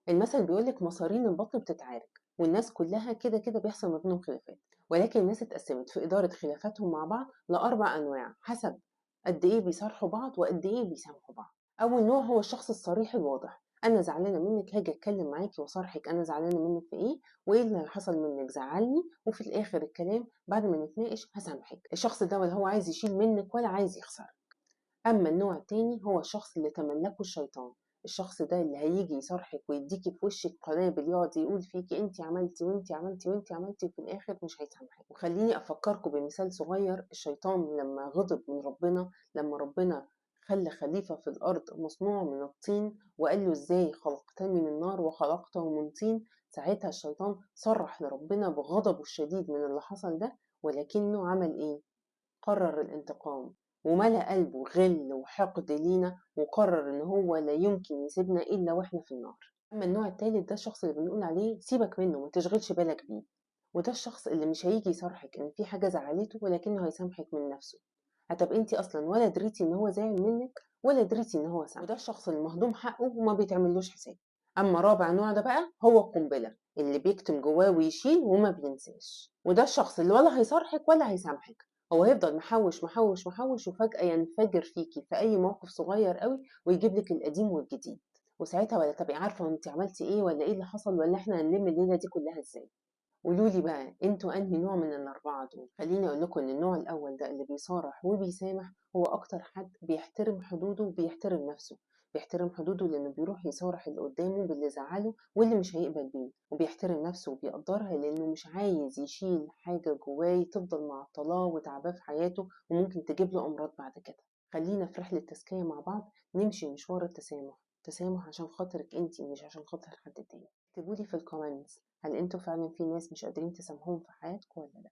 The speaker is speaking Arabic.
المثل بيقولك مصارين البطن بتتعارك، والناس كلها كده كده بيحصل ما بينهم خلافات، ولكن الناس اتقسمت في إدارة خلافاتهم مع بعض لأربع أنواع حسب قد إيه بيصارحوا بعض وقد إيه بيسامحوا بعض. أول نوع هو الشخص الصريح الواضح، أنا زعلانة منك هاجي أتكلم معاكي وأصارحك أنا زعلانة منك في إيه وإيه اللي حصل منك زعلني، وفي الآخر الكلام بعد ما نتناقش هسامحك. الشخص ده ولا هو عايز يشيل منك ولا عايز يخسر. أما النوع التاني هو الشخص اللي تملكه الشيطان، الشخص ده اللي هيجي يصارحك ويديكي في وشك قنابل يقعد يقول فيكي انت عملتي وانت عملتي وانت عملتي وفي الاخر مش هيسامحك. وخليني افكركم بمثال صغير، الشيطان لما غضب من ربنا، لما ربنا خلى خليفة في الأرض مصنوع من الطين وقال له ازاي خلقتني من نار وخلقته من طين، ساعتها الشيطان صرح لربنا بغضبه الشديد من اللي حصل ده، ولكنه عمل ايه؟ قرر الانتقام وملأ قلبه غل وحقد لينا، وقرر ان هو لا يمكن يسيبنا الا واحنا في النار. اما النوع التالت ده الشخص اللي بنقول عليه سيبك منه ما تشغلش بالك بيه، وده الشخص اللي مش هيجي يصارحك ان في حاجة زعلته ولكنه هيسامحك من نفسه، هتبقى انتي اصلا ولا دريتي ان هو زعل منك ولا دريتي ان هو سامح. وده الشخص المهضوم حقه وما بيتعملوش حساب. اما رابع نوع ده بقى هو القنبلة اللي بيكتم جواه ويشيل وما بينساش، وده الشخص اللي ولا هيصارحك ولا هيسامحك، هو هيفضل محوش محوش محوش وفجأة ينفجر فيكي في أي موقف صغير قوي ويجيب لك القديم والجديد، وساعتها ولا تبقي عارفة انت عملتي ايه ولا ايه اللي حصل ولا احنا هنلم الليلة دي كلها ازاي. قولولي بقى انتوا انهي نوع من الأربعة دول؟ خليني أقول لكم إن النوع الأول ده اللي بيصارح وبيسامح هو أكتر حد بيحترم حدوده وبيحترم نفسه، بيحترم حدوده لأنه بيروح يصارح اللي قدامه باللي زعله واللي مش هيقبل بيه، وبيحترم نفسه وبيقدرها لأنه مش عايز يشيل حاجة جواه تفضل معطلاه وتعباه في حياته وممكن تجيب له أمراض بعد كده. خلينا في رحلة تزكية مع بعض نمشي مشوار التسامح، تسامح عشان خاطرك انتي مش عشان خاطر حد تاني. اكتبولي في الكومنتس هل انتوا فعلا في ناس مش قادرين تسامحوهم في حياتكم ولا لا؟